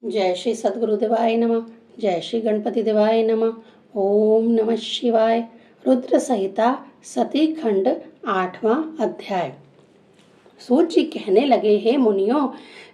जय श्री सद्गुरुदेवाय नमः। जय श्री गणपति देवाय नमः। ओम नमः शिवाय। रुद्र संहिता सती खंड 8वां अध्याय। सूत जी कहने लगे, हे मुनियों,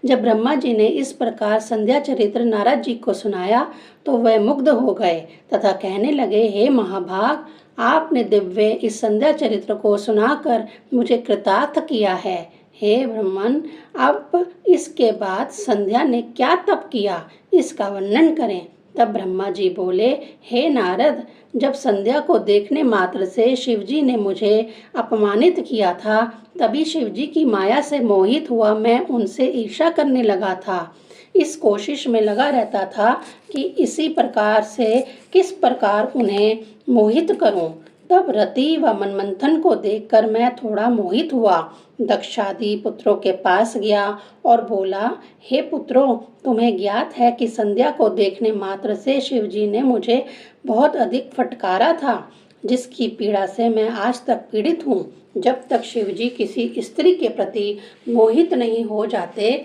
जब ब्रह्मा जी ने इस प्रकार संध्या चरित्र नारद जी को सुनाया तो वह मुग्ध हो गए तथा कहने लगे, हे महाभाग, आपने दिव्य इस संध्या चरित्र को सुनाकर मुझे कृतार्थ किया है। हे ब्रह्मन, अब इसके बाद संध्या ने क्या तप किया, इसका वर्णन करें। तब ब्रह्मा जी बोले, हे नारद, जब संध्या को देखने मात्र से शिवजी ने मुझे अपमानित किया था, तभी शिवजी की माया से मोहित हुआ मैं उनसे ईर्ष्या करने लगा था। इस कोशिश में लगा रहता था कि इसी प्रकार से किस प्रकार उन्हें मोहित करूं। तब रति व मनमंथन को देखकर मैं थोड़ा मोहित हुआ। दक्षादि पुत्रों के पास गया और बोला, हे पुत्रों, तुम्हें ज्ञात है कि संध्या को देखने मात्र से शिवजी ने मुझे बहुत अधिक फटकारा था, जिसकी पीड़ा से मैं आज तक पीड़ित हूँ। जब तक शिवजी किसी स्त्री के प्रति मोहित नहीं हो जाते,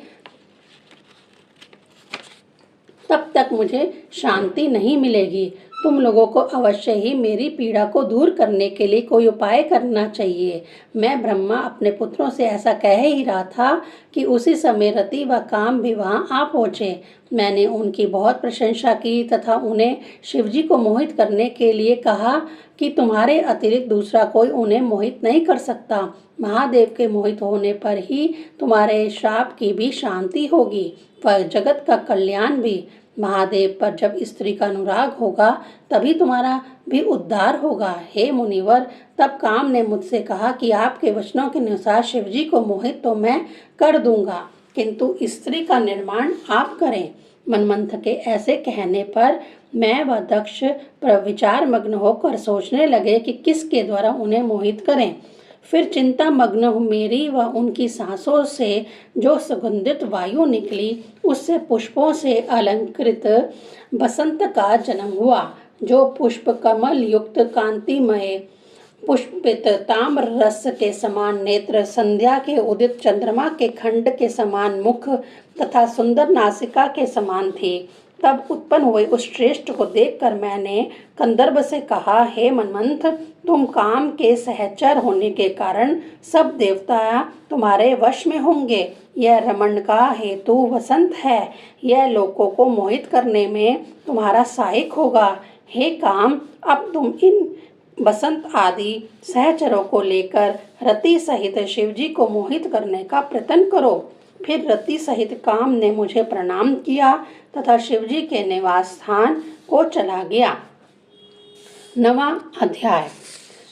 तब तक मुझे शांति नहीं मिलेगी। तुम लोगों को अवश्य ही मेरी पीड़ा को दूर करने के लिए कोई उपाय करना चाहिए। मैं ब्रह्मा अपने पुत्रों से ऐसा कह ही रहा था कि उसी समय रति व काम भी वहां आ पहुंचे। मैंने उनकी बहुत प्रशंसा की तथा उन्हें शिवजी को मोहित करने के लिए कहा कि तुम्हारे अतिरिक्त दूसरा कोई उन्हें मोहित नहीं कर सकता। महादेव के मोहित होने पर ही तुम्हारे श्राप की भी शांति होगी व जगत का कल्याण भी। महादेव पर जब स्त्री का अनुराग होगा तभी तुम्हारा भी उद्धार होगा। हे मुनिवर, तब काम ने मुझसे कहा कि आपके वचनों के अनुसार शिवजी को मोहित तो मैं कर दूंगा, किंतु स्त्री का निर्माण आप करें। मनमंथ के ऐसे कहने पर मैं व दक्ष पर विचार मग्न होकर सोचने लगे कि किसके द्वारा उन्हें मोहित करें। फिर चिंता मग्न मेरी व उनकी सांसों से जो सुगंधित वायु निकली, उससे पुष्पों से अलंकृत बसंत का जन्म हुआ। जो पुष्प कमल युक्त कांतिमय पुष्पित ताम्र रस के समान नेत्र, संध्या के उदित चंद्रमा के खंड के समान मुख तथा सुंदर नासिका के समान थी। तब उत्पन्न हुए उस श्रेष्ठ को देखकर मैंने कंदर्प से कहा, हे मनमंथ, तुम काम के सहचर होने के कारण सब देवता तुम्हारे वश में होंगे। यह रमण का हेतु वसंत है, यह लोगों को मोहित करने में तुम्हारा सहायक होगा। हे काम, अब तुम इन बसंत आदि सहचरों को लेकर रति सहित शिवजी को मोहित करने का प्रयत्न करो। फिर रति सहित काम ने मुझे प्रणाम किया तथा शिवजी के निवास स्थान को चला गया। 9वां अध्याय।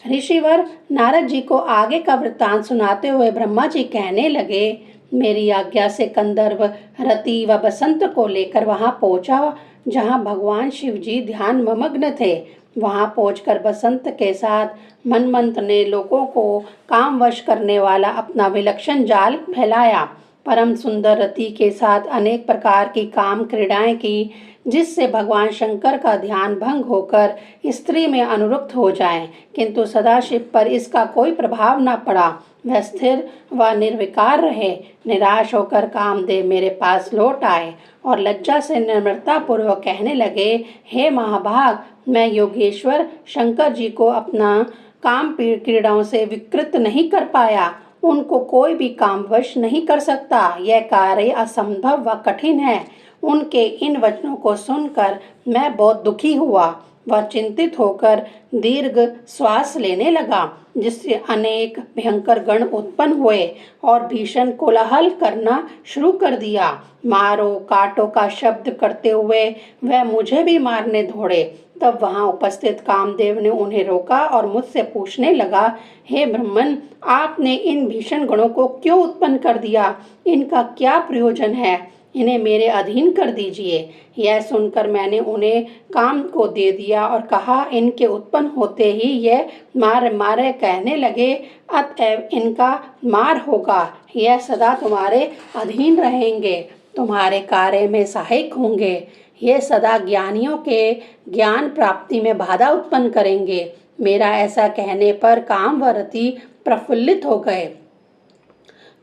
ऋषिवर नारद जी को आगे का वृत्तांत सुनाते हुए ब्रह्मा जी कहने लगे, मेरी आज्ञा से कंदर्प रति व बसंत को लेकर वहां पहुंचा जहां भगवान शिव जी ध्यान मग्न थे। वहां पहुंचकर बसंत के साथ मनमंथ ने लोगों को कामवश करने वाला अपना विलक्षण जाल फैलाया। परम सुंदर रति के साथ अनेक प्रकार की काम क्रीड़ाएं की, जिससे भगवान शंकर का ध्यान भंग होकर स्त्री में अनुरक्त हो जाए, किंतु सदाशिव पर इसका कोई प्रभाव न पड़ा। वह स्थिर व निर्विकार रहे। निराश होकर कामदेव मेरे पास लौट आए और लज्जा से निर्मलता पूर्वक कहने लगे, हे महाभाग, मैं योगेश्वर शंकर जी को अपना काम क्रीड़ाओं से विकृत नहीं कर पाया। उनको कोई भी कामवश नहीं कर सकता। यह कार्य असंभव व कठिन है। उनके इन वचनों को सुनकर मैं बहुत दुखी हुआ व चिंतित होकर दीर्घ श्वास लेने लगा, जिससे अनेक भयंकर गण उत्पन्न हुए और भीषण कोलाहल करना शुरू कर दिया। मारो काटो का शब्द करते हुए वह मुझे भी मारने दौड़े। तब वहां उपस्थित कामदेव ने उन्हें रोका और मुझसे पूछने लगा, हे ब्रह्मन, आपने इन भीषण गणों को क्यों उत्पन्न कर दिया? इनका क्या प्रयोजन है? इन्हें मेरे अधीन कर दीजिए। यह सुनकर मैंने उन्हें काम को दे दिया और कहा, इनके उत्पन्न होते ही यह मारे कहने लगे, अतएव इनका मार होगा। यह सदा तुम्हारे अधीन रहेंगे, तुम्हारे कार्य में सहायक होंगे। ये सदा ज्ञानियों के ज्ञान प्राप्ति में बाधा उत्पन्न करेंगे। मेरा ऐसा कहने पर काम व रति प्रफुल्लित हो गए।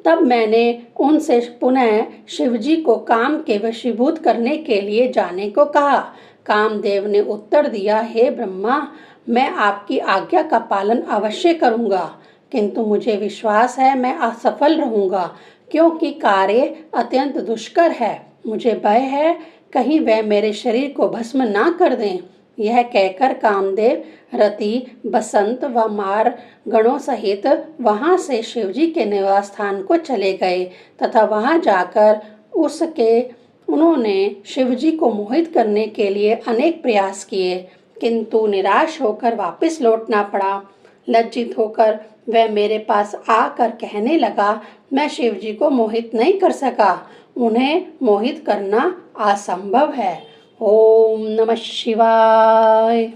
तब मैंने उनसे पुनः शिवजी को काम के वशीभूत करने के लिए जाने को कहा। कामदेव ने उत्तर दिया, हे ब्रह्मा, मैं आपकी आज्ञा का पालन अवश्य करूँगा, किंतु मुझे विश्वास है मैं असफल रहूँगा, क्योंकि कार्य अत्यंत दुष्कर है। मुझे भय है कहीं वह मेरे शरीर को भस्म ना कर दें। यह कहकर कामदेव रति, बसंत व मार गणों सहित वहां से शिवजी के निवास स्थान को चले गए तथा वहां जाकर उन्होंने शिवजी को मोहित करने के लिए अनेक प्रयास किए, किंतु निराश होकर वापस लौटना पड़ा। लज्जित होकर वह मेरे पास आकर कहने लगा, मैं शिवजी को मोहित नहीं कर सका, उन्हें मोहित करना असंभव है। ओम नमः शिवाय।